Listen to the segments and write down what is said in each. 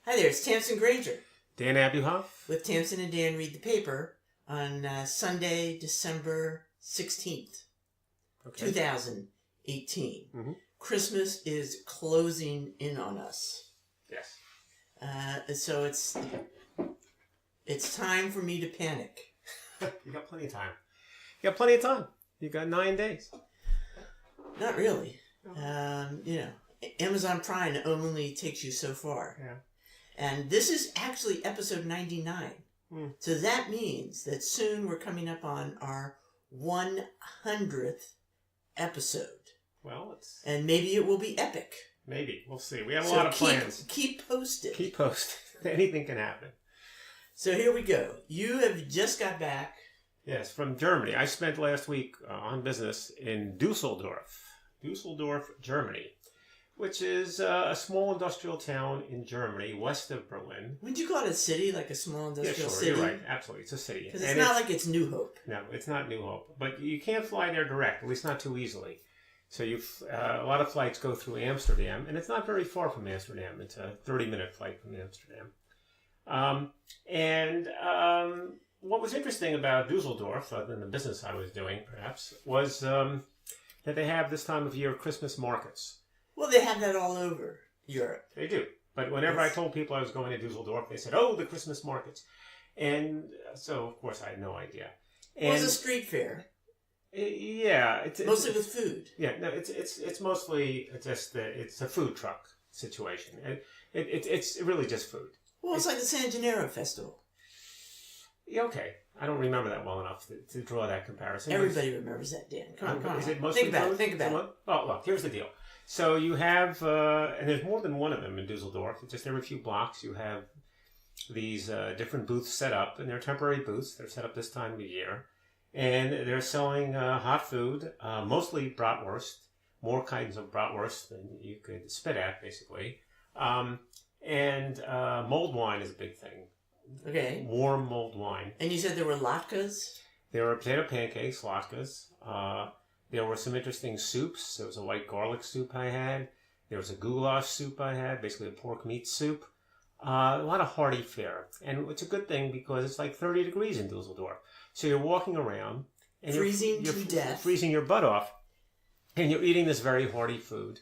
Hi there, it's Tamsen Granger. Dan Abuhoff. With Tamsen and Dan Read the Paper on Sunday, December 16th, 2018. Mm-hmm. Christmas is closing in on us. Yes. So it's time for me to panic. You got plenty of time. You got plenty of time. You got 9 days. Not really. Amazon Prime only takes you so far. Yeah. And this is actually episode 99. So that means that soon we're coming up on our 100th episode. Well, and maybe it will be epic. Maybe. We'll see. We have a lot of plans. Keep posted. Keep posted. Anything can happen. So here we go. You have just got back. Yes, from Germany. I spent last week on business in Dusseldorf, Germany, which is a small industrial town in Germany, west of Berlin. Would you call it a city, like a small industrial city? Yeah, sure, you're right. Absolutely. It's a city. Because it's not like it's New Hope. No, it's not New Hope. But you can't fly there direct, at least not too easily. So a lot of flights go through Amsterdam, and it's not very far from Amsterdam. It's a 30-minute flight from Amsterdam. What was interesting about Dusseldorf, other than the business I was doing, perhaps, was that they have this time of year Christmas markets. Well, they have that all over Europe. They do. But whenever I told people I was going to Dusseldorf, they said, "Oh, the Christmas markets." And so, of course, I had no idea. Well, it's a street fair. Yeah. Mostly with food. Yeah, no, it's mostly just it's a food truck situation. It's really just food. Well, it's like the San Gennaro Festival. Yeah, okay. I don't remember that well enough to draw that comparison. Everybody remembers that, Dan. Come on. Is it mostly Think about it. Well, look, here's the deal. So you have, and there's more than one of them in Dusseldorf. Just every few blocks you have these different booths set up, and they're temporary booths. They're set up this time of year. And they're selling hot food, mostly bratwurst, more kinds of bratwurst than you could spit at, basically. And mulled wine is a big thing. Okay. Warm mulled wine. And you said there were latkes? There were potato pancakes, latkes. There were some interesting soups. There was a white garlic soup I had. There was a goulash soup I had, basically a pork meat soup. A lot of hearty fare. And it's a good thing because it's like 30 degrees in Dusseldorf. So you're walking around. And freezing to death. Freezing your butt off. And you're eating this very hearty food.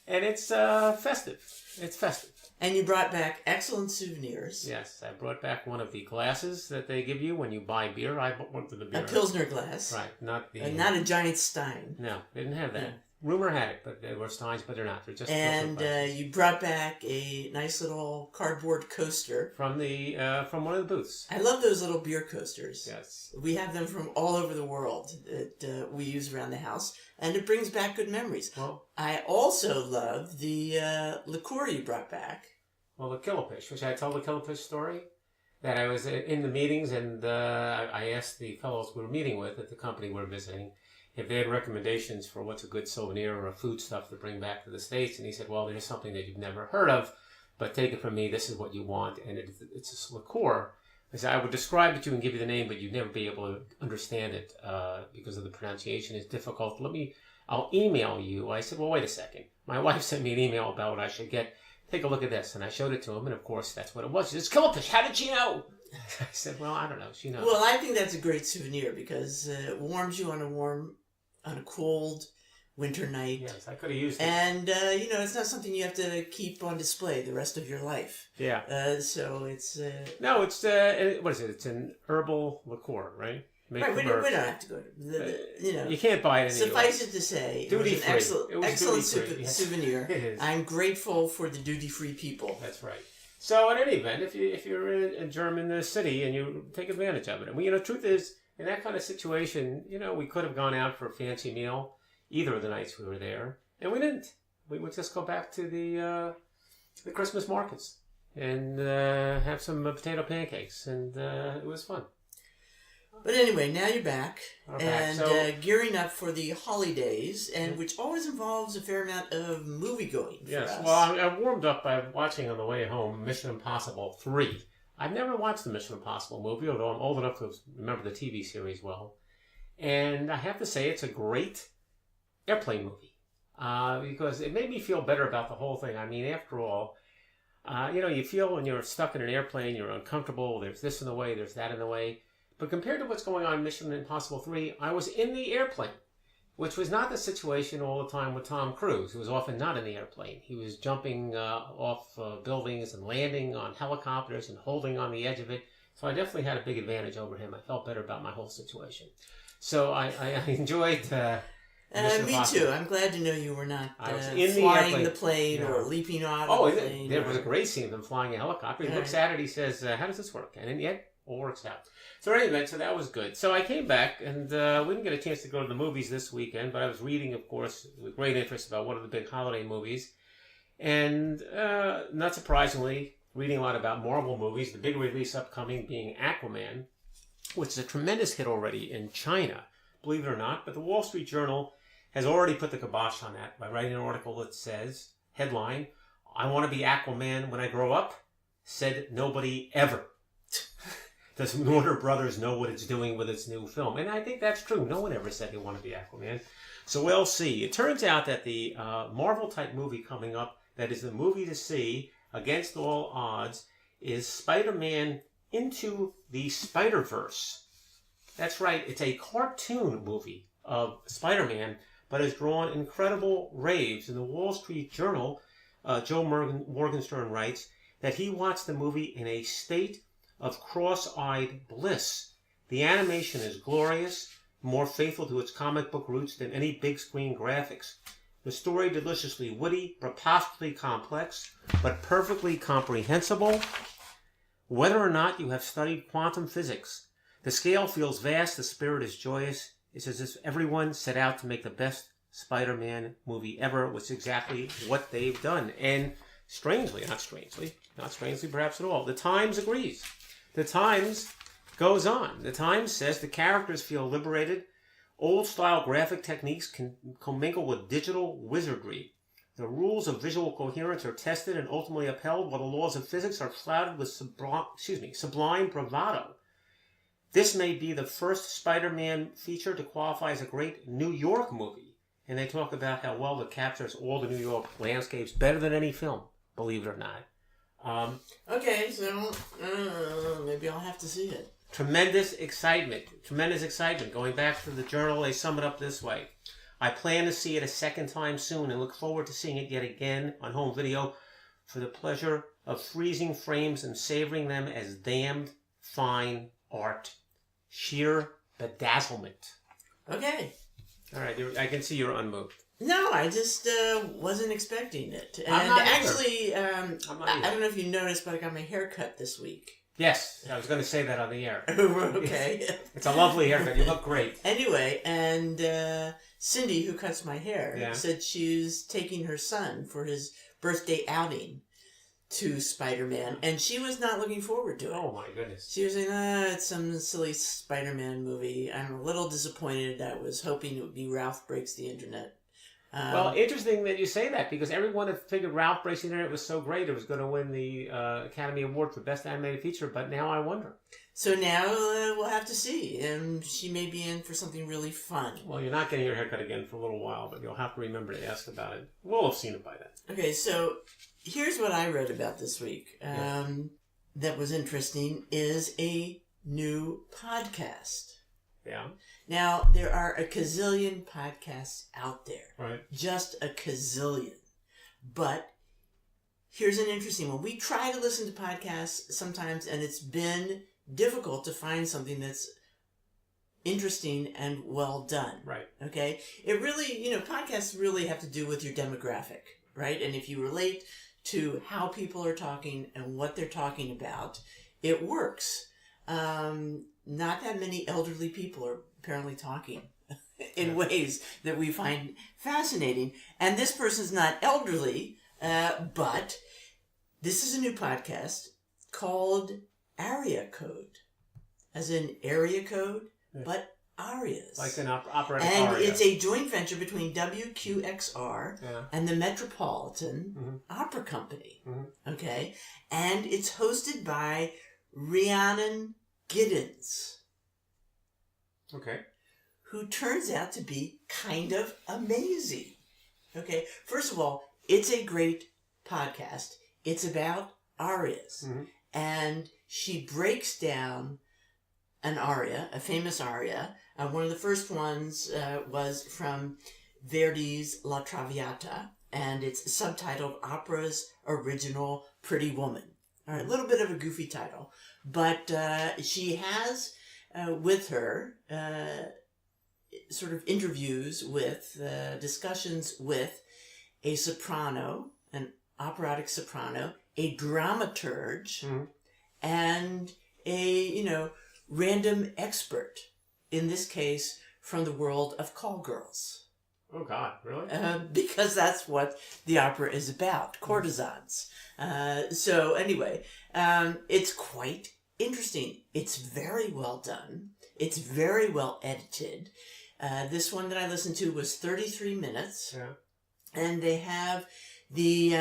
And it's festive. It's festive. And you brought back excellent souvenirs. Yes, I brought back one of the glasses that they give you when you buy beer. I bought one for the beer. A Pilsner glass. Right, not the... not a giant Stein. No, they didn't have that. Yeah. Rumor had it, but they were Steins, but they're not. They're just... And you brought back a nice little cardboard coaster. From one of the booths. I love those little beer coasters. Yes. We have them from all over the world that we use around the house, and it brings back good memories. Well, I also love the liqueur you brought back. Well, the Killepitsch, which I told the Killepitsch story, that I was in the meetings, and I asked the fellows we were meeting with at the company we're visiting if they had recommendations for what's a good souvenir or a food stuff to bring back to the States. And he said, well, there's something that you've never heard of, but take it from me, this is what you want. And it's a liqueur. I said, I would describe it to you and give you the name, but you'd never be able to understand it because of the pronunciation. It's difficult. I'll email you. I said, well, wait a second. My wife sent me an email about what I should get. Take a look at this. And I showed it to him, and of course, that's what it was. She says, Killepitsch, how did she know? I said, well, I don't know. She knows. Well, I think that's a great souvenir because it warms you on a cold winter night. Yes, I could have used it. And, it's not something you have to keep on display the rest of your life. Yeah. So it's... No, it's, what is it? It's an herbal liqueur, right? Right, we don't have to go to... you can't buy it in Suffice it to say, it was an excellent souvenir. I'm grateful for the duty-free people. That's right. So, in any event, if you're in a German city and you take advantage of it. And the truth is, in that kind of situation, we could have gone out for a fancy meal either of the nights we were there, and we didn't. We would just go back to the Christmas markets and have some potato pancakes, and it was fun. But anyway, now you're back and gearing up for the holidays, and which always involves a fair amount of movie-going for us. Well, I warmed up by watching on the way home Mission Impossible 3. I've never watched the Mission Impossible movie, although I'm old enough to remember the TV series well. And I have to say it's a great airplane movie because it made me feel better about the whole thing. I mean, after all, You feel when you're stuck in an airplane, you're uncomfortable, there's this in the way, there's that in the way. But compared to what's going on in Mission Impossible 3, I was in the airplane, which was not the situation all the time with Tom Cruise, who was often not in the airplane. He was jumping off buildings and landing on helicopters and holding on the edge of it. So I definitely had a big advantage over him. I felt better about my whole situation. So I enjoyed me too. I'm glad to know you were not flying the plane or leaping out of the plane. There was a great scene of him flying a helicopter. He looks at it, he says, how does this work? And yet, all works out. So anyway, so that was good. So I came back, and we didn't get a chance to go to the movies this weekend, but I was reading, of course, with great interest about one of the big holiday movies. And not surprisingly, reading a lot about Marvel movies, the big release upcoming being Aquaman, which is a tremendous hit already in China, believe it or not. But the Wall Street Journal has already put the kibosh on that by writing an article that says, headline, I want to be Aquaman when I grow up, said nobody ever. Does Warner Brothers know what it's doing with its new film? And I think that's true. No one ever said they want to be Aquaman. So we'll see. It turns out that the Marvel-type movie coming up, that is the movie to see against all odds, is Spider-Man Into the Spider-Verse. That's right. It's a cartoon movie of Spider-Man, but has drawn incredible raves. In the Wall Street Journal, Joe Morgenstern writes that he watched the movie in a state of cross-eyed bliss. The animation is glorious, more faithful to its comic book roots than any big-screen graphics. The story deliciously witty, preposterously complex, but perfectly comprehensible. Whether or not you have studied quantum physics, the scale feels vast, the spirit is joyous. It's as if everyone set out to make the best Spider-Man movie ever, which is exactly what they've done. And not strangely perhaps at all, the Times agrees. The Times goes on. The Times says the characters feel liberated. Old-style graphic techniques can commingle with digital wizardry. The rules of visual coherence are tested and ultimately upheld, while the laws of physics are flouted with sublime bravado. This may be the first Spider-Man feature to qualify as a great New York movie. And they talk about how well it captures all the New York landscapes better than any film, believe it or not. Okay, so maybe I'll have to see it. Tremendous excitement. Going back to the Journal, they sum it up this way. I plan to see it a second time soon and look forward to seeing it yet again on home video for the pleasure of freezing frames and savoring them as damned fine art. Sheer bedazzlement. Okay. All right, I can see you're unmoved. No, I just wasn't expecting it. And I'm not actually, I don't know if you noticed, but I got my hair cut this week. Yes, I was going to say that on the air. Okay. It's a lovely haircut. You look great. Anyway, and Cindy, who cuts my hair, said she's taking her son for his birthday outing to Spider-Man, and she was not looking forward to it. Oh, my goodness. She was saying, it's some silly Spider-Man movie. I'm a little disappointed. I was hoping it would be Ralph Breaks the Internet. Well, interesting that you say that, because everyone had figured Ralph Breaks the Internet was so great it was going to win the Academy Award for Best Animated Feature, but now I wonder. So now we'll have to see, and she may be in for something really fun. Well, you're not getting your haircut again for a little while, but you'll have to remember to ask about it. We'll have seen it by then. Okay, so here's what I read about this week that was interesting, is a new podcast. Yeah. Now, there are a gazillion podcasts out there. Right. Just a gazillion. But here's an interesting one. We try to listen to podcasts sometimes, and it's been difficult to find something that's interesting and well done. Right. Okay? It really, podcasts really have to do with your demographic, right? And if you relate to how people are talking and what they're talking about, it works. Not that many elderly people are apparently talking in ways that we find fascinating. And this person's not elderly, but this is a new podcast called Aria Code, as in area code, but arias. Like an operatic and aria. It's a joint venture between WQXR and the Metropolitan Opera Company. Mm-hmm. Okay? And it's hosted by Rhiannon Giddens. Okay. Who turns out to be kind of amazing. Okay? First of all, it's a great podcast. it's about arias. Mm-hmm. And she breaks down an aria, a famous aria. One of the first ones was from Verdi's La Traviata, and it's subtitled Opera's Original Pretty Woman. All right, a little bit of a goofy title, but she has with her sort of interviews with, discussions with a soprano, an operatic soprano, a dramaturge, and a, random expert, in this case, from the world of call girls. Oh, God, really? Because that's what the opera is about, courtesans. So anyway, it's quite interesting. It's very well done. It's very well edited. This one that I listened to was 33 minutes. Yeah. And they have the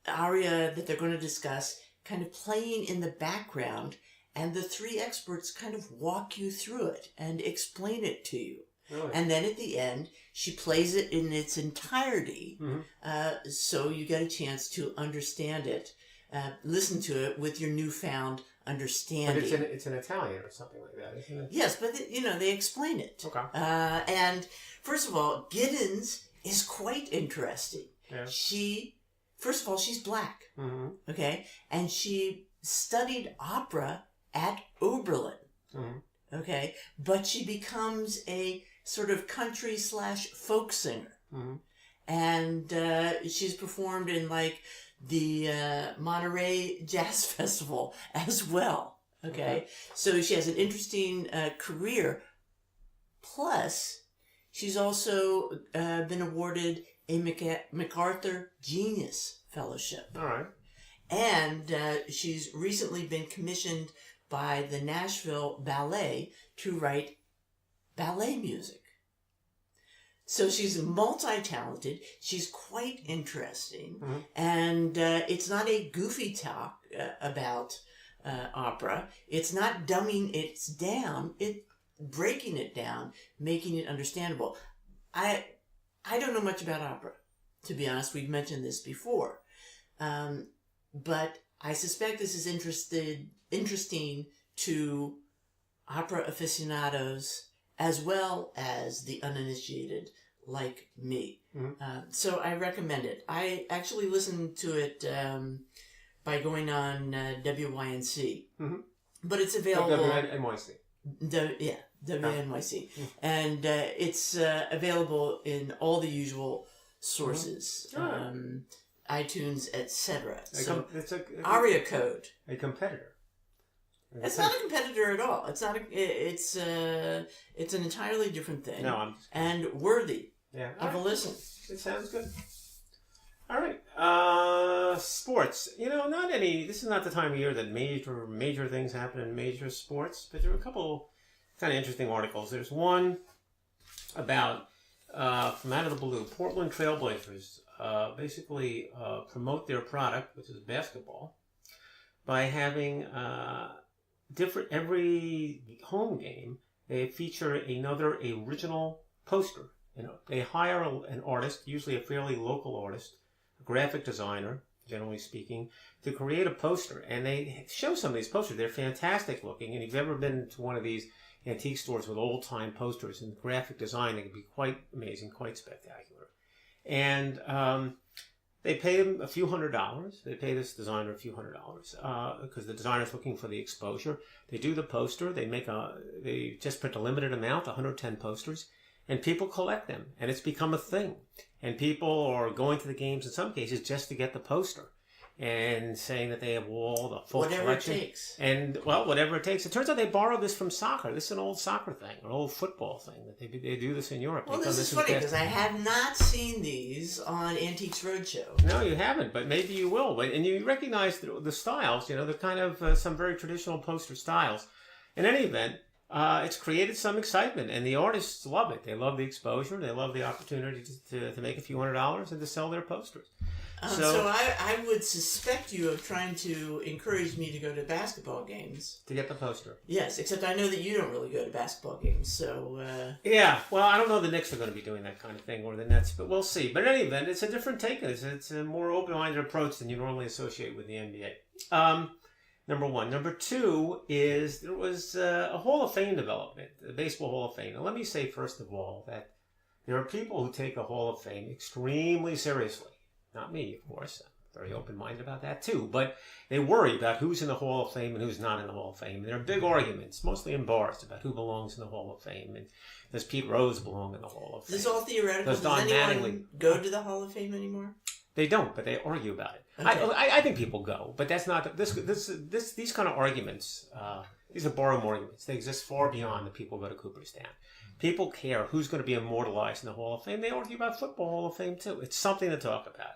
aria that they're going to discuss kind of playing in the background, and the three experts kind of walk you through it and explain it to you. Really? And then at the end, she plays it in its entirety, so you get a chance to understand it, listen to it with your newfound understanding. But it's in Italian or something like that, isn't it? Yes, but they explain it. Okay. And first of all, Giddens is quite interesting. Yeah. First of all, she's black, okay? And she studied opera at Oberlin, okay? But she becomes a sort of country/folk singer. And she's performed in, like, the Monterey Jazz Festival as well, okay? So she has an interesting career. Plus, she's also been awarded a MacArthur Genius Fellowship. All right. And she's recently been commissioned by the Nashville Ballet to write ballet music. So she's multi-talented. She's quite interesting. And it's not a goofy talk about opera. It's not dumbing it down. It's breaking it down, making it understandable. I don't know much about opera, to be honest. We've mentioned this before. But I suspect this is interesting to opera aficionados as well as the uninitiated like me. So I recommend it. I actually listened to it by going on WYNC. But it's available... WNYC. WNYC. And it's available in all the usual sources. iTunes, etc. So It's Aria Code. A competitor. It's not a competitor at all. It's not. It's an entirely different thing. No, and worthy of a listen. It sounds good. All right. Sports. Not any. This is not the time of year that major things happen in major sports, but there are a couple kind of interesting articles. There's one about from out of the blue, Portland Trailblazers basically promote their product, which is basketball, by having every home game they feature another original poster. They hire an artist, usually a fairly local artist, a graphic designer, generally speaking, to create a poster, and they show some of these posters. They're fantastic looking, and if you've ever been to one of these antique stores with old-time posters and graphic design, it can be quite amazing, quite spectacular. And they pay him a few $100s. They pay this designer a few $100s because the designer's looking for the exposure. They do the poster. They just print a limited amount, 110 posters, and people collect them. And it's become a thing. And people are going to the games in some cases just to get the poster and saying that they have all the full collection. Whatever it takes. And, whatever it takes. It turns out they borrowed this from soccer. This is an old soccer thing, an old football thing. That they do this in Europe. Well, this is funny because I have not seen these on Antiques Roadshow. No, you haven't, but maybe you will. And you recognize the styles, the kind of some very traditional poster styles. In any event, it's created some excitement, and the artists love it. They love the exposure. They love the opportunity to make a few $100s and to sell their posters. So I would suspect you of trying to encourage me to go to basketball games. To get the poster. Yes, except I know that you don't really go to basketball games, so... Yeah, well, I don't know the Knicks are going to be doing that kind of thing, or the Nets, but we'll see. But in any event, it's a different take. It's a more open-minded approach than you normally associate with the NBA. Number one. Number two is there was a Hall of Fame development, the Baseball Hall of Fame. Now, let me say, first of all, that there are people who take a Hall of Fame extremely seriously. Not me, of course. I'm very open-minded about that, too. But they worry about who's in the Hall of Fame and who's not in the Hall of Fame. And there are big arguments, mostly in bars, about who belongs in the Hall of Fame. And does Pete Rose belong in the Hall of Fame? This is all theoretical. Does anyone go to the Hall of Fame anymore? They don't, but they argue about it. Okay. I think people go, but that's not... These kind of arguments, these are barroom arguments. They exist far beyond the people who go to Cooperstown. People care who's going to be immortalized in the Hall of Fame. They argue about Football Hall of Fame, too. It's something to talk about.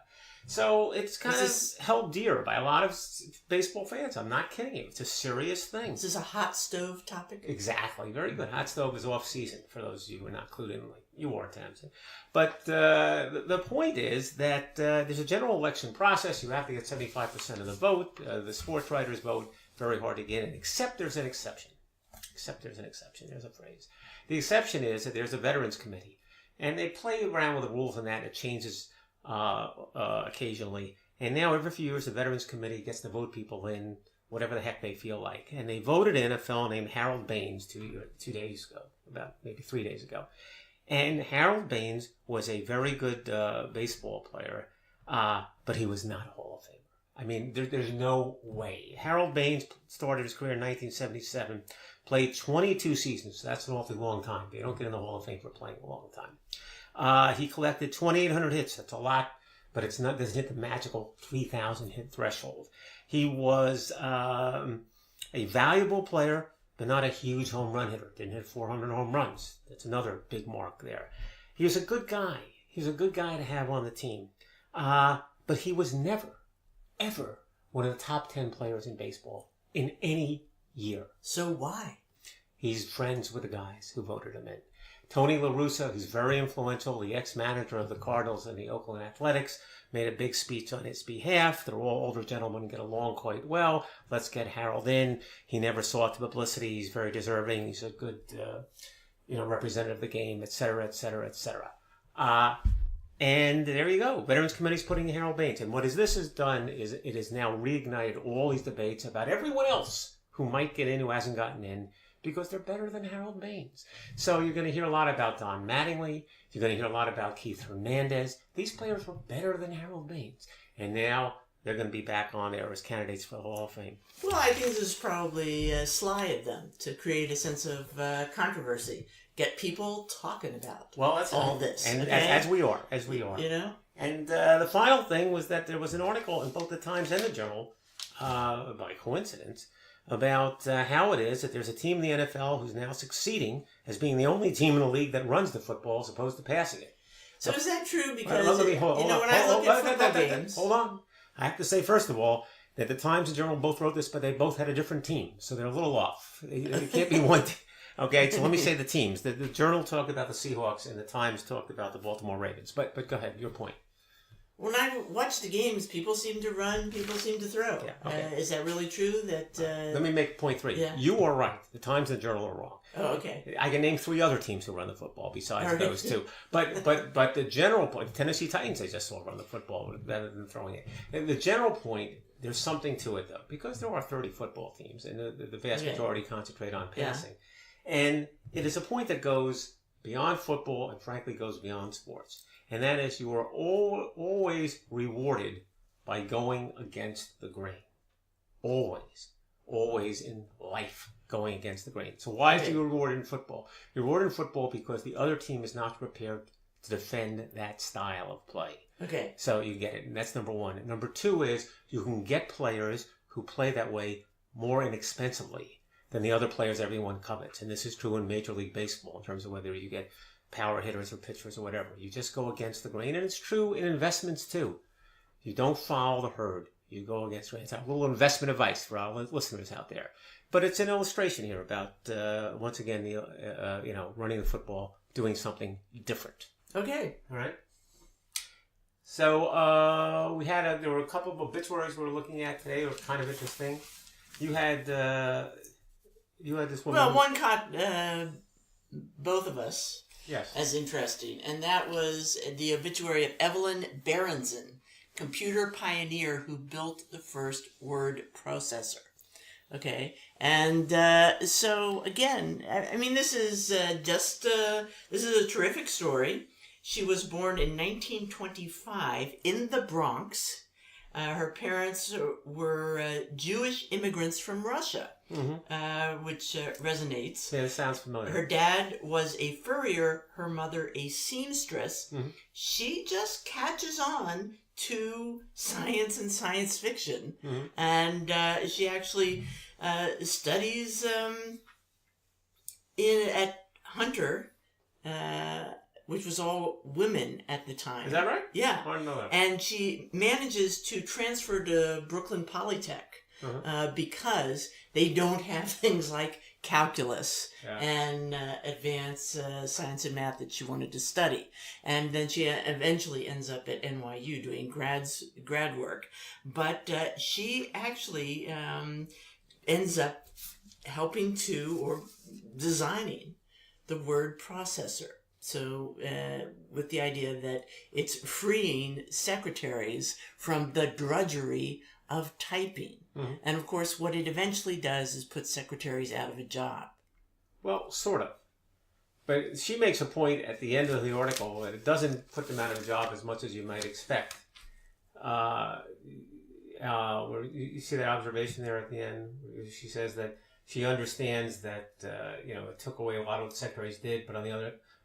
So it's kind of held dear by a lot of baseball fans. I'm not kidding you. It's a serious thing. Is this a hot stove topic? Exactly. Very good. Hot stove is off season for those of you who are not clued in like you are, Tamsen. But the point is that there's a general election process. You have to get 75% of the vote. The sports writers vote. Very hard to get in. Except there's an exception. Except there's an exception. There's a phrase. The exception is that there's a veterans committee. And they play around with the rules on that. It changes occasionally. And now every few years the Veterans Committee gets to vote people in whatever the heck they feel like. And they voted in a fellow named Harold Baines 2 days ago, about maybe 3 days ago. And Harold Baines was a very good baseball player, but he was not a Hall of Famer. I mean, there's no way. Harold Baines started his career in 1977, played 22 seasons. So that's an awfully long time. They don't get in the Hall of Fame for playing a long time. He collected 2,800 hits. That's a lot, but it doesn't hit the magical 3,000 hit threshold. He was a valuable player, but not a huge home run hitter. Didn't hit 400 home runs. That's another big mark there. He was a good guy. He was a good guy to have on the team. But he was never, ever one of the top 10 players in baseball in any year. So why? He's friends with the guys who voted him in. Tony La Russa, who's very influential, the ex-manager of the Cardinals and the Oakland Athletics, made a big speech on his behalf. They're all older gentlemen, get along quite well. Let's get Harold in. He never sought the publicity. He's very deserving. He's a good, representative of the game, et cetera, et cetera, et cetera. And there you go. Veterans Committee's putting Harold Baines. And what this has done is it has now reignited all these debates about everyone else who might get in who hasn't gotten in, because they're better than Harold Baines. So you're going to hear a lot about Don Mattingly. You're going to hear a lot about Keith Hernandez. These players were better than Harold Baines. And now they're going to be back on there as candidates for the Hall of Fame. Well, I think this is probably sly of them to create a sense of controversy. Get people talking about all this. And okay? as we are. You know? And the final thing was that there was an article in both the Times and the Journal, by coincidence, about how it is that there's a team in the NFL who's now succeeding as being the only team in the league that runs the football as opposed to passing it. So is that true? Because, when I look at football games... Hold on. I have to say, first of all, that the Times and Journal both wrote this, but they both had a different team. So they're a little off. It can't be one... Okay, so let me say the teams. The Journal talked about the Seahawks and the Times talked about the Baltimore Ravens. But go ahead, your point. When I watch the games, people seem to run, people seem to throw. Yeah, okay. Is that really true? Let me make point 3. Yeah. You are right. The Times and the Journal are wrong. Oh, okay. I can name 3 other teams who run the football besides those 2. But the general point, the Tennessee Titans, they just saw run the football rather than throwing it. And the general point, there's something to it though, because there are 30 football teams, and the vast majority concentrate on passing. Yeah. And it is a point that goes beyond football and frankly goes beyond sports. And that is, you are always rewarded by going against the grain. Always. Always in life, going against the grain. So why is you rewarded in football? You're rewarded in football because the other team is not prepared to defend that style of play. Okay. So you get it. And that's number 1. And number 2 is you can get players who play that way more inexpensively than the other players everyone covets. And this is true in Major League Baseball in terms of whether you get power hitters or pitchers or whatever. You just go against the grain. And it's true in investments too. You don't follow the herd. You go against the grain. It's a little investment advice for our listeners out there. But it's an illustration here about, once again, running the football, doing something different. Okay. All right. So there were a couple of obituaries we were looking at today. It was kind of interesting. You had this woman. Well, one caught both of us Yes. as interesting, and that was the obituary of Evelyn Berezin, computer pioneer who built the first word processor. Okay, and so again, I mean, this is this is a terrific story. She was born in 1925 in the Bronx. Her parents were Jewish immigrants from Russia, which resonates. Yeah, it sounds familiar. Her dad was a furrier, her mother a seamstress. She just catches on to science and science fiction, and she actually studies at Hunter, which was all women at the time. Is that right? Yeah. I didn't know that. And she manages to transfer to Brooklyn Polytech because they don't have things like calculus and advanced science and math that she wanted to study. And then she eventually ends up at NYU doing grad work. But she actually ends up helping to, or designing, the word processor. So, with the idea that it's freeing secretaries from the drudgery of typing. And of course, what it eventually does is put secretaries out of a job. Well, sort of. But she makes a point at the end of the article that it doesn't put them out of a job as much as you might expect. Where you see that observation there at the end? She says that she understands that, it took away a lot of what secretaries did,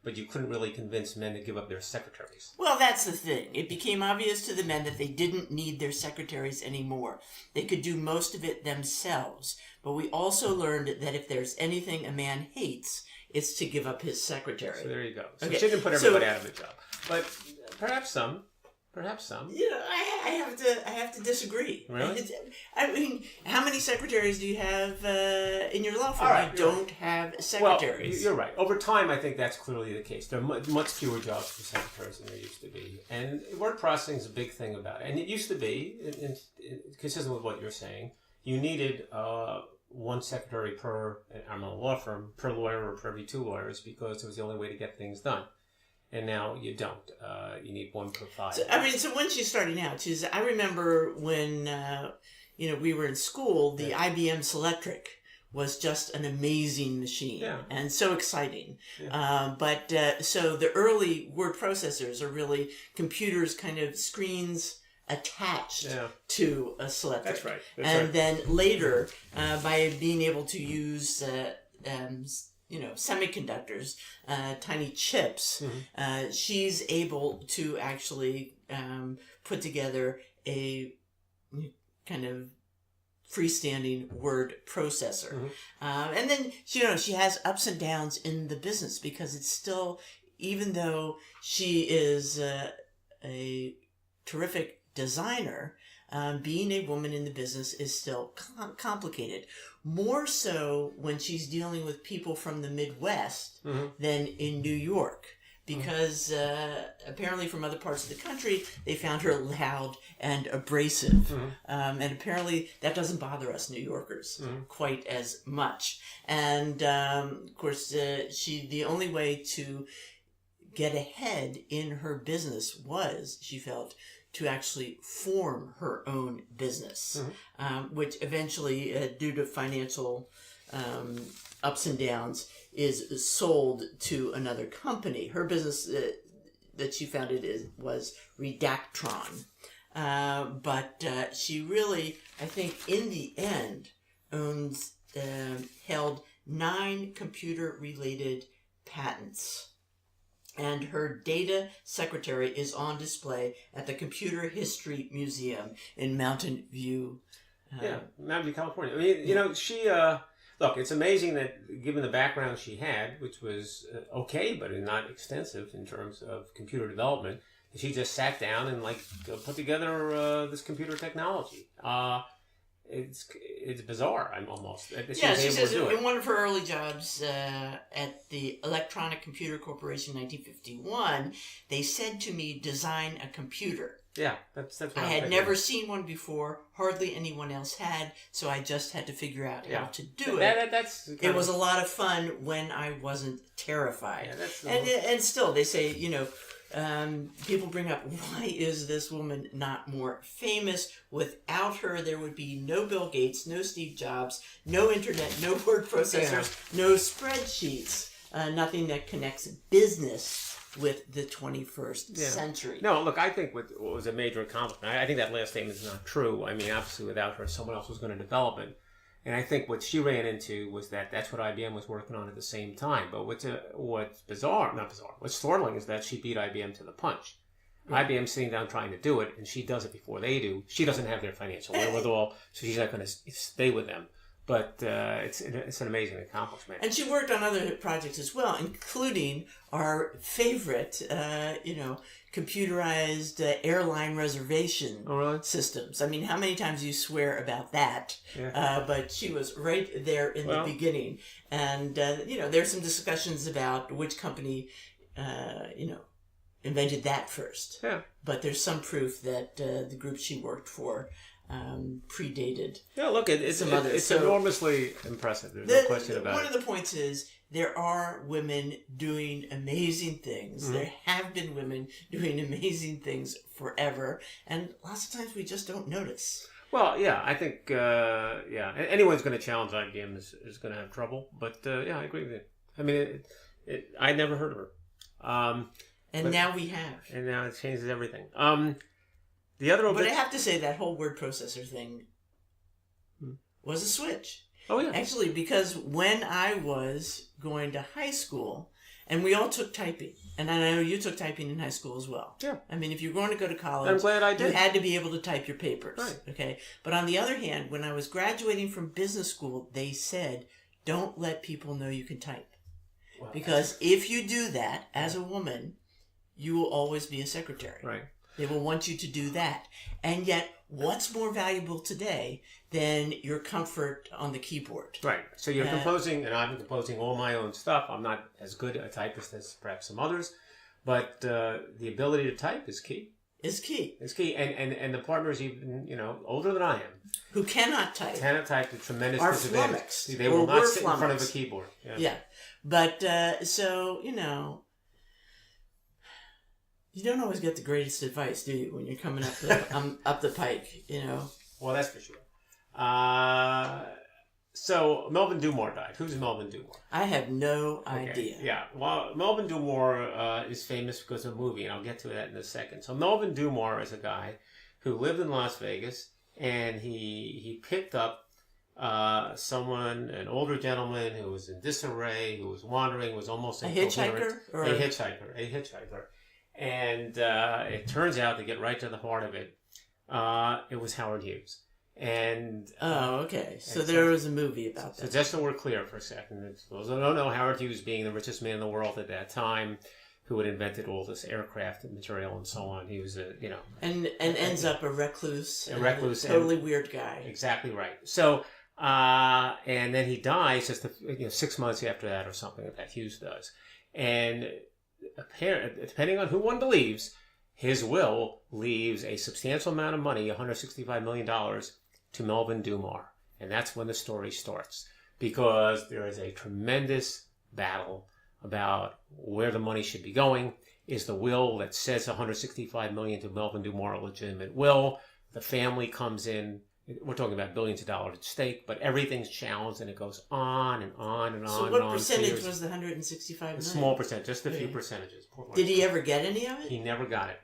but you couldn't really convince men to give up their secretaries. Well, that's the thing. It became obvious to the men that they didn't need their secretaries anymore. They could do most of it themselves. But we also learned that if there's anything a man hates, it's to give up his secretary. So there you go. So Okay. she didn't put everybody out of the job. But perhaps some. I have to disagree. Really? I mean, how many secretaries do you have in your law firm? All right, I don't have secretaries. Well, you're right. Over time, I think that's clearly the case. There are much fewer jobs for secretaries than there used to be. And word processing is a big thing about it. And it used to be, consistent with what you're saying, you needed one secretary per, I'm a law firm, per lawyer or per every two lawyers, because it was the only way to get things done. And now you don't. You need one per five. So when she's starting out, I remember when, we were in school, the IBM Selectric was just an amazing machine and so exciting. Yeah. So the early word processors are really computers, kind of screens attached to a Selectric. That's right. Then later, by being able to use semiconductors, tiny chips, she's able to actually put together a kind of freestanding word processor. And then, she has ups and downs in the business because it's still, even though she is a terrific designer, being a woman in the business is still complicated. More so when she's dealing with people from the Midwest than in New York. Because apparently from other parts of the country, they found her loud and abrasive. And apparently that doesn't bother us New Yorkers quite as much. And of course, the only way to get ahead in her business was, she felt, to actually form her own business, which eventually, due to financial ups and downs, is sold to another company. Her business that she founded was Redactron. But she really, I think, in the end, held 9 computer-related patents. And her data secretary is on display at the Computer History Museum in Mountain View. Mountain View, California. I mean, she... Look, it's amazing that, given the background she had, which was okay, but not extensive in terms of computer development, she just sat down and put together this computer technology. it's bizarre. I'm almost. Yeah, she says in one of her early jobs at the Electronic Computer Corporation in 1951, they said to me, design a computer. Yeah, that's what I had never seen one before. Hardly anyone else had, so I just had to figure out how to do it. It was a lot of fun when I wasn't terrified. Yeah, and still, they say, people bring up, why is this woman not more famous? Without her, there would be no Bill Gates, no Steve Jobs, no internet, no word processors, no spreadsheets, nothing that connects business with the 21st century. No, look, I think what was a major accomplishment, I think that last statement is not true. I mean, obviously without her, someone else was going to develop it. And I think what she ran into was that's what IBM was working on at the same time. But what's startling is that she beat IBM to the punch. Yeah. IBM's sitting down trying to do it, and she does it before they do. She doesn't have their financial wherewithal, so she's not going to stay with them. But it's an amazing accomplishment. And she worked on other projects as well, including our favorite, computerized airline reservation systems. I mean, how many times do you swear about that? Yeah. But she was right there in the beginning. And, there's some discussions about which company, invented that first. Yeah. But there's some proof that the group she worked for predated. Yeah, look, it's enormously impressive. There's no question about it. One of the points is there are women doing amazing things. Mm-hmm. There have been women doing amazing things forever, and lots of times we just don't notice. Well, yeah, I think anyone's going to challenge IBM is going to have trouble. But I agree with you. I mean, I never heard of her. And now we have. And now it changes everything. But I have to say that whole word processor thing was a switch. Oh, yeah. Actually, because when I was going to high school, and we all took typing, and I know you took typing in high school as well. Yeah. I mean, if you're going to go to college, I'm glad I did. You had to be able to type your papers. Right. Okay. But on the other hand, when I was graduating from business school, they said, don't let people know you can type. Wow. Because if you do that as a woman, you will always be a secretary. Right. They will want you to do that. And yet, what's more valuable today than your comfort on the keyboard? Right. So you're composing, and I'm composing all my own stuff. I'm not as good a typist as perhaps some others, but the ability to type is key. Is key. It's key. And the partners even, older than I am. Who cannot type. Cannot type to tremendous are disadvantage. Flummoxed. They will not sit in front of a keyboard. Yeah. But, you don't always get the greatest advice, do you, when you're coming up the pike, Well, that's for sure. So Melvin Dummar died. Who's Melvin Dummar? I have no idea. Yeah. Well, Melvin Dummar is famous because of a movie, and I'll get to that in a second. So Melvin Dummar is a guy who lived in Las Vegas, and he picked up an older gentleman who was in disarray, who was wandering, was almost incoherent. A hitchhiker. And it turns out, to get right to the heart of it, it was Howard Hughes. And okay. So there was a movie about that. So just so we're clear for a second, those who don't know, Howard Hughes being the richest man in the world at that time, who had invented all this aircraft material and so on. He was and ends up a recluse, totally weird guy. Exactly right. So and then he dies just 6 months after that or something that Hughes does, and depending on who one believes, his will leaves a substantial amount of money, $165 million, to Melvin Dummar. And that's when the story starts. Because there is a tremendous battle about where the money should be going. Is the will that says $165 million to Melvin Dummar a legitimate will? The family comes in. We're talking about billions of dollars at stake, but everything's challenged, and it goes on and on and on. So what percentage was the $165 million? A small percent, just a few percentages. Did he ever get any of it? He never got it.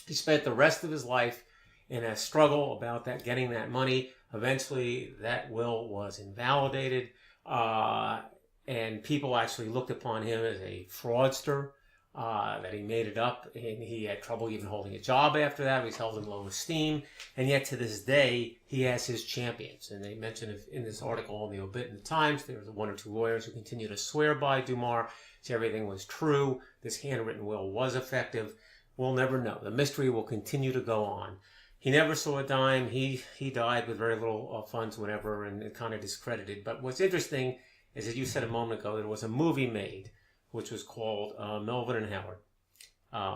He spent the rest of his life in a struggle about getting that money. Eventually, that will was invalidated, and people actually looked upon him as a fraudster, that he made it up, and he had trouble even holding a job after that. He was held in low esteem, and yet to this day, he has his champions. And they mention in this article in the obit in the Times, there was one or two lawyers who continue to swear by Dummar, so everything was true. This handwritten will was effective. We'll never know. The mystery will continue to go on. He never saw a dime. He died with very little funds, whatever, and kind of discredited. But what's interesting is, as you said a moment ago, there was a movie made, which was called Melvin and Howard.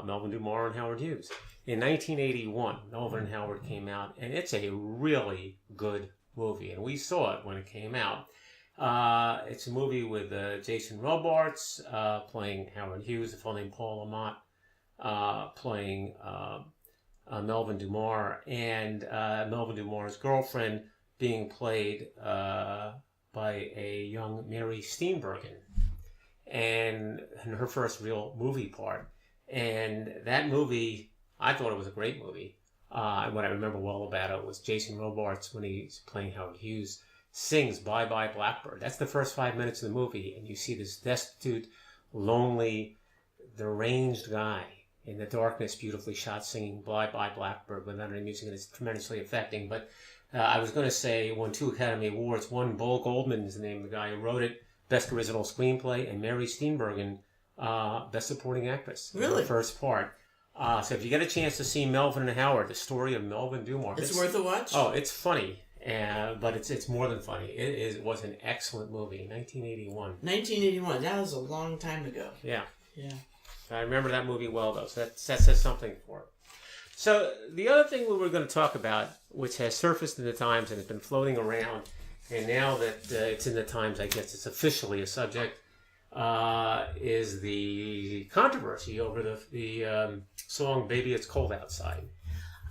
Melvin Dummar and Howard Hughes. In 1981, Melvin and Howard came out, and it's a really good movie. And we saw it when it came out. It's a movie with Jason Robards playing Howard Hughes, a fellow named Paul Lamont playing Melvin Dummar, and Melvin Dummar's girlfriend being played by a young Mary Steenburgen, and her first real movie part. And that movie, I thought it was a great movie. What I remember well about it was Jason Robards, when he's playing Howard Hughes, sings Bye Bye Blackbird. That's the first 5 minutes of the movie, and you see this destitute, lonely, deranged guy in the darkness, beautifully shot, singing Bye Bye Blackbird without any music, and it's tremendously affecting. But I was going to say, won 2 Academy Awards. One, Bull Goldman is the name of the guy who wrote it, Best Original Screenplay, and Mary Steenburgen, Best Supporting Actress. Really? The first part. So if you get a chance to see Melvin and Howard, the story of Melvin Dummar. It's worth a watch? Oh, it's funny. But it's more than funny. It was an excellent movie, 1981. 1981. That was a long time ago. Yeah. Yeah. I remember that movie well, though, so that says something for it. So the other thing we were going to talk about, which has surfaced in the Times and has been floating around, and now that it's in the Times, I guess it's officially a subject, is the controversy over the song Baby It's Cold Outside.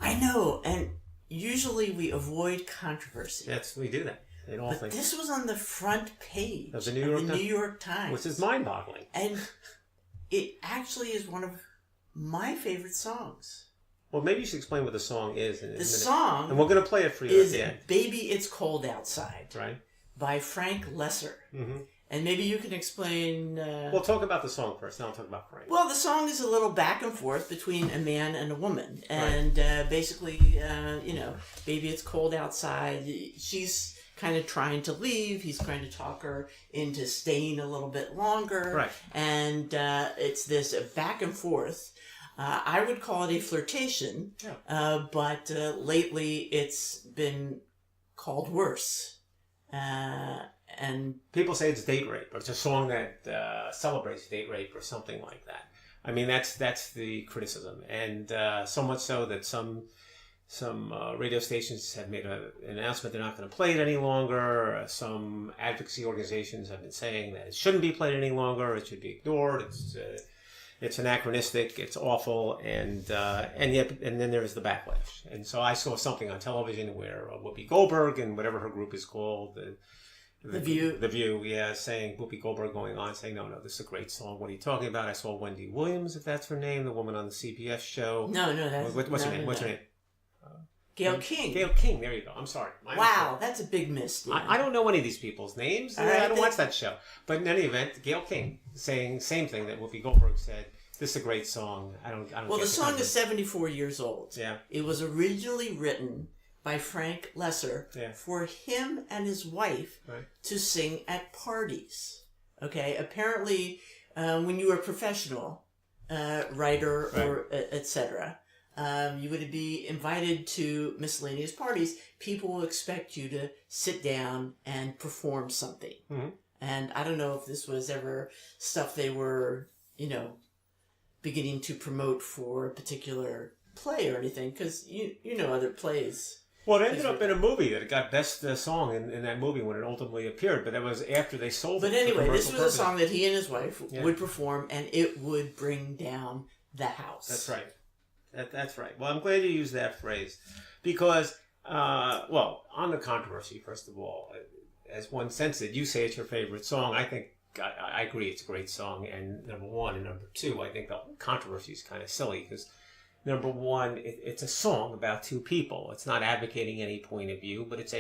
I know, and usually we avoid controversy. We do that. But this was on the front page of the New York Times. Which is mind-boggling. And it actually is one of my favorite songs. Well, maybe you should explain what the song is. The song, and we're going to play it for you at the end. Baby It's Cold Outside, right, by Frank Lesser. Mm-hmm. And maybe you can explain... We'll talk about the song first, then I'll talk about Frank. Well, the song is a little back and forth between a man and a woman. And basically, baby, it's cold outside. She's kind of trying to leave. He's trying to talk her into staying a little bit longer. Right. And it's this back and forth. I would call it a flirtation. Yeah. But lately, it's been called worse. And people say it's date rape, or it's a song that celebrates date rape or something like that. I mean, that's the criticism, and so much so that some radio stations have made an announcement they're not going to play it any longer. Some advocacy organizations have been saying that it shouldn't be played any longer. It should be ignored. It's anachronistic. It's awful, and then there's the backlash. And so I saw something on television where Whoopi Goldberg and whatever her group is called. The View, yeah, saying Whoopi Goldberg going on saying, no, this is a great song. What are you talking about? I saw Wendy Williams, if that's her name, the woman on the CBS show. No, that's... What's her name? What's her name? Gayle King. Gayle King, there you go. I'm sorry. Wow, that's a big miss. I don't know any of these people's names. I don't watch that show. But in any event, Gayle King saying same thing that Whoopi Goldberg said. This is a great song. I don't. Well, the song is 74 years old. Yeah. It was originally written by Frank Lesser for him and his wife to sing at parties. Okay, apparently, when you were a professional writer or etc., you would be invited to miscellaneous parties. People will expect you to sit down and perform something. Mm-hmm. And I don't know if this was ever stuff they were, beginning to promote for a particular play or anything, because you know other plays. Well, it ended up in a movie that got best song in that movie when it ultimately appeared, but that was after they sold it. But anyway, this was a song that he and his wife would perform, and it would bring down the house. That's right. That's right. Well, I'm glad you used that phrase, because, on the controversy, first of all, as one sensed, you say it's your favorite song. I think I agree it's a great song, and number one, and number two, I think the controversy is kind of silly, because number one, it's a song about two people. It's not advocating any point of view, but it's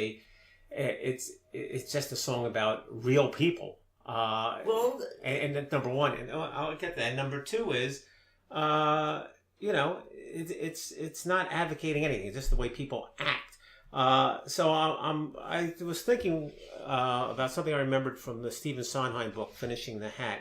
just a song about real people. And that's number one, and I'll get that. And number two is, it's not advocating anything. It's just the way people act. So I was thinking about something I remembered from the Stephen Sondheim book, Finishing the Hat.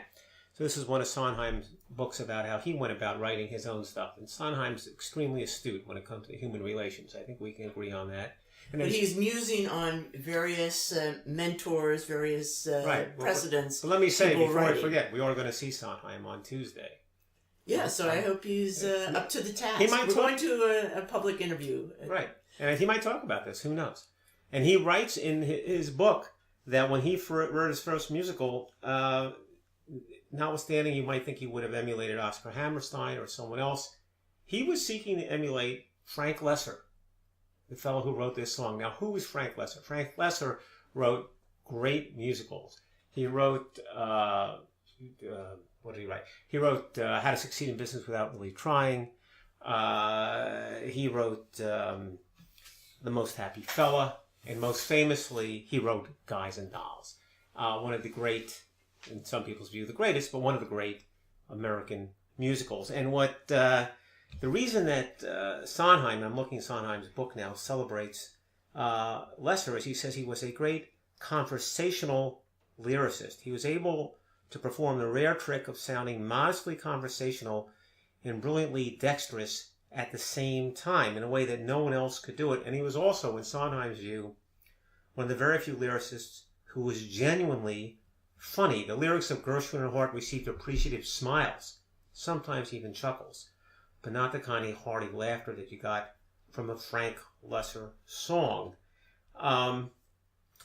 So this is one of Sondheim's books about how he went about writing his own stuff. And Sondheim's extremely astute when it comes to human relations. I think we can agree on that. But he's musing on various mentors, various precedents. But let me say, before writing. I forget, we are going to see Sondheim on Tuesday. Yeah, so I hope he's up to the task. We're going to a public interview. Right. And he might talk about this. Who knows? And he writes in his book that when he wrote his first musical, notwithstanding you might think he would have emulated Oscar Hammerstein or someone else, he was seeking to emulate Frank Loesser, the fellow who wrote this song. Now, who is Frank Loesser? Frank Loesser wrote great musicals. He wrote, what did he write? He wrote How to Succeed in Business Without Really Trying. He wrote The Most Happy Fella. And most famously, he wrote Guys and Dolls. One of the great, in some people's view, the greatest, but one of the great American musicals. And what the reason that Sondheim, I'm looking at Sondheim's book now, celebrates Loesser is he says he was a great conversational lyricist. He was able to perform the rare trick of sounding modestly conversational and brilliantly dexterous at the same time in a way that no one else could do it. And he was also, in Sondheim's view, one of the very few lyricists who was genuinely funny. The lyrics of Gershwin and Hart received appreciative smiles, sometimes even chuckles, but not the kind of hearty laughter that you got from a Frank Loesser song.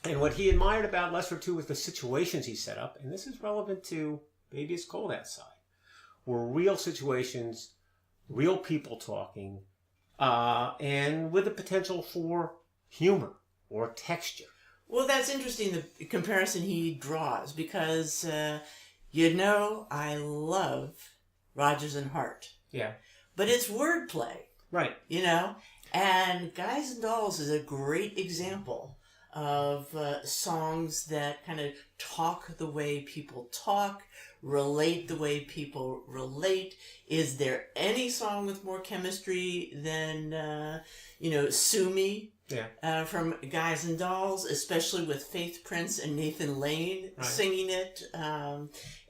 And what he admired about Loesser, too, was the situations he set up, and this is relevant to Baby It's Cold Outside, were real situations, real people talking, and with the potential for humor or texture. Well, that's interesting, the comparison he draws, because, I love Rodgers and Hart. Yeah. But it's wordplay. Right. And Guys and Dolls is a great example of songs that kind of talk the way people talk, relate the way people relate. Is there any song with more chemistry than, Sue Me? Yeah. From Guys and Dolls, especially with Faith Prince and Nathan Lane singing it.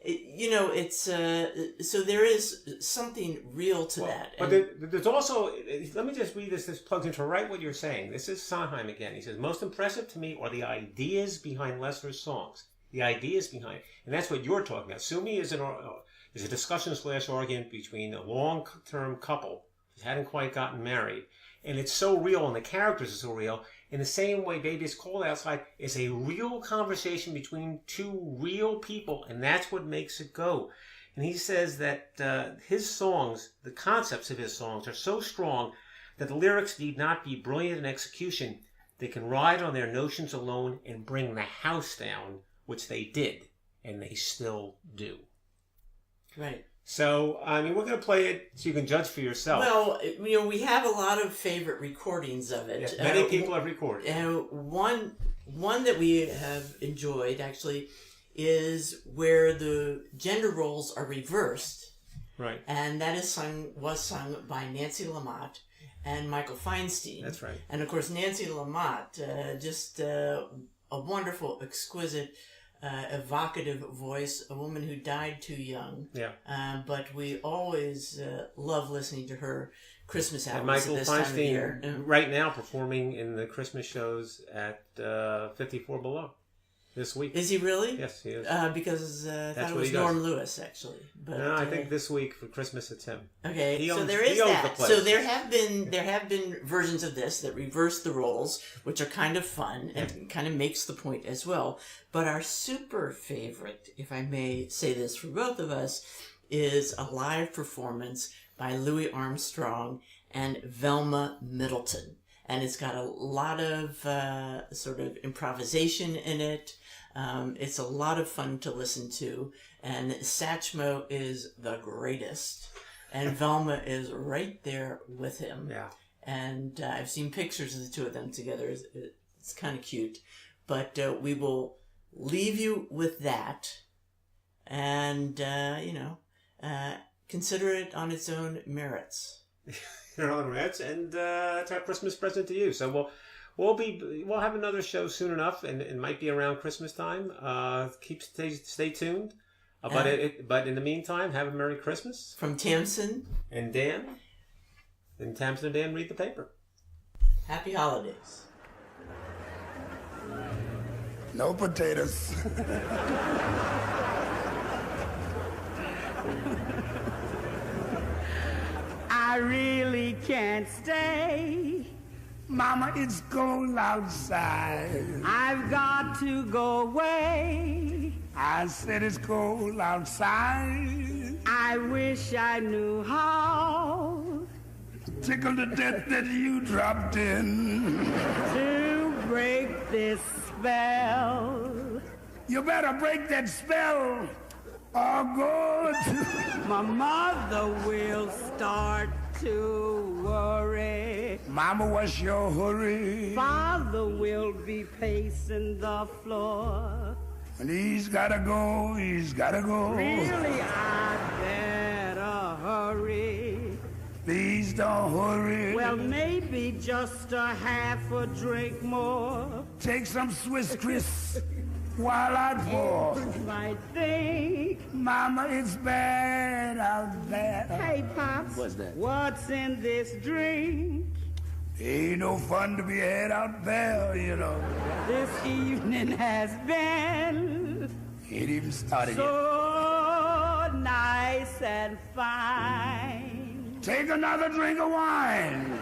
It's so there is something real to that. But there's also, let me just read this. This plugs into right what you're saying. This is Sondheim again. He says, most impressive to me are the ideas behind Loesser's songs. The ideas behind, and that's what you're talking about. Sue Me is a discussion/argument between a long-term couple who hadn't quite gotten married. And it's so real, and the characters are so real. In the same way, Baby It's Cold Outside is a real conversation between two real people, and that's what makes it go. And he says that his songs, the concepts of his songs, are so strong that the lyrics need not be brilliant in execution. They can ride on their notions alone and bring the house down, which they did, and they still do. Right. So, we're going to play it so you can judge for yourself. Well, we have a lot of favorite recordings of it. Yes, many people have recorded. One that we have enjoyed, actually, is where the gender roles are reversed. Right. And that was sung by Nancy Lamotte and Michael Feinstein. That's right. And, of course, Nancy Lamotte, just a wonderful, exquisite, evocative voice, a woman who died too young. Yeah. But we always love listening to her Christmas albums. And Michael Feinstein right now performing in the Christmas shows at 54 Below this week. Is he really? Yes, he is. Because I thought it was Norm Lewis, actually. But, no, I think this week for Christmas it's him. Okay, so there is that. So there have been versions of this that reverse the roles, which are kind of fun and kind of makes the point as well. But our super favorite, if I may say this for both of us, is a live performance by Louis Armstrong and Velma Middleton. And it's got a lot of sort of improvisation in it. It's a lot of fun to listen to. And Satchmo is the greatest. And Velma is right there with him. Yeah. And I've seen pictures of the two of them together. It's kind of cute. But we will leave you with that. And, consider it on its own merits. Your own merits, and it's our Christmas present to you. So we'll have another show soon enough, and it might be around Christmas time. Stay tuned. But in the meantime, have a Merry Christmas. From Tamsen. And Dan. And Tamsen and Dan read the paper. Happy holidays. No potatoes. I really can't stay. Mama, it's cold outside. I've got to go away. I said it's cold outside. I wish I knew how Tickled to death that you dropped in. to break this spell. You better break that spell or go to... My mother will start to worry. Mama, what's your hurry? Father will be pacing the floor. And he's gotta go, he's gotta go. Really, I better hurry. Please don't hurry. Well, maybe just a half a drink more. Take some Swiss Chris while I pour. Might think, Mama, it's bad out there. hey, Pops, What's that? what's in this drink? Ain't no fun to be had out there, you know. This evening has been Ain't even started yet. so nice and fine. Take another drink of wine.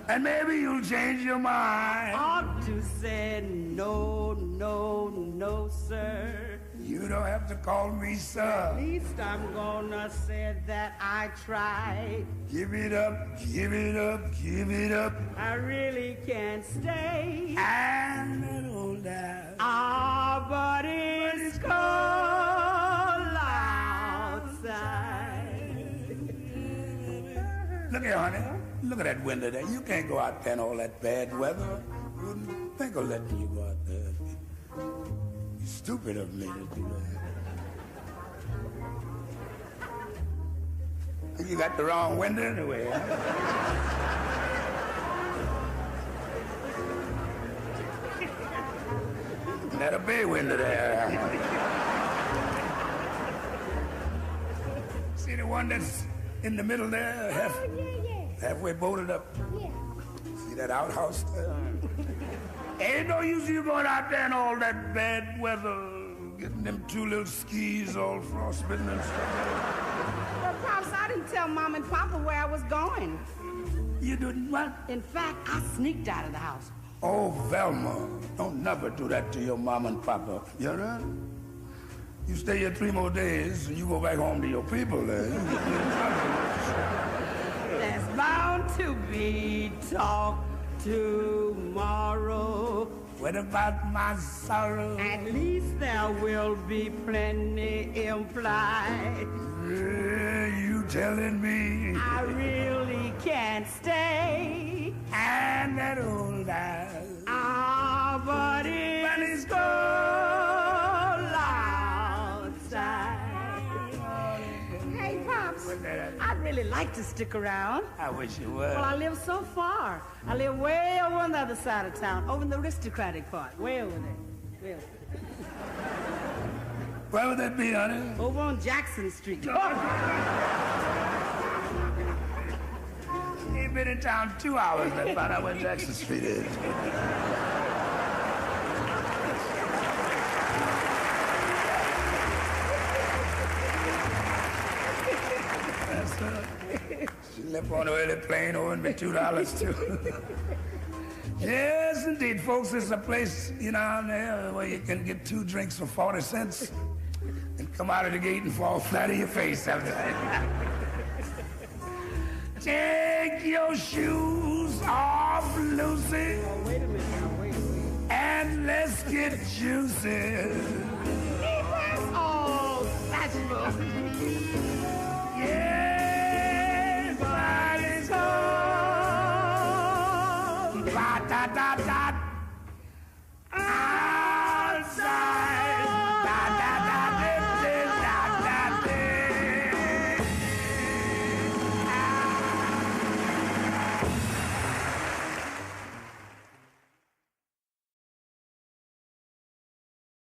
And maybe you'll change your mind. Ought to say no, no, no, sir. You don't have to call me At sir. least I'm gonna say that I tried. Give it up, give it up, give it up. I really can't stay. And that old guy. Ah, but it's cold outside. Look here, honey. Look at that window there. You can't go out there in all that bad weather. Wouldn't think of letting you go out there. It's stupid of me to do that. You got the wrong window anyway. Huh? That a bay window there. See the one that's in the middle there? Halfway bolted up. See that outhouse there? Ain't no use you going out there in all that bad weather, getting them two little skis all frostbitten and stuff. Well, Pops, I didn't tell Mom and Papa where I was going. You didn't what? In fact, I sneaked out of the house. Oh, Velma, don't never do that to your mom and papa. You know? You stay here 3 more days, and you go back home to your people there. You get in trouble. There's bound to be talk tomorrow. What about my sorrow? At least there will be plenty implied. You telling me? I really can't stay. And that old guy. Ah, but it's cold outside. Hey, Pops, I'd really like to stick around. I wish you would. Well, I live so far. I live way over on the other side of town, over in the aristocratic part, way over there. Way over there. Where would that be, honey? Over on Jackson Street. Ain't been in town 2 hours and I found out where Jackson Street is. She left on the early plane owing me $2 too. Yes, indeed, folks. It's a place, you know, down there where you can get 2 drinks for 40 cents and come out of the gate and fall flat on your face after that. Take your shoes off, Lucy. Oh, wait a minute now, wait. And let's get juicy. Oh, that's Yeah.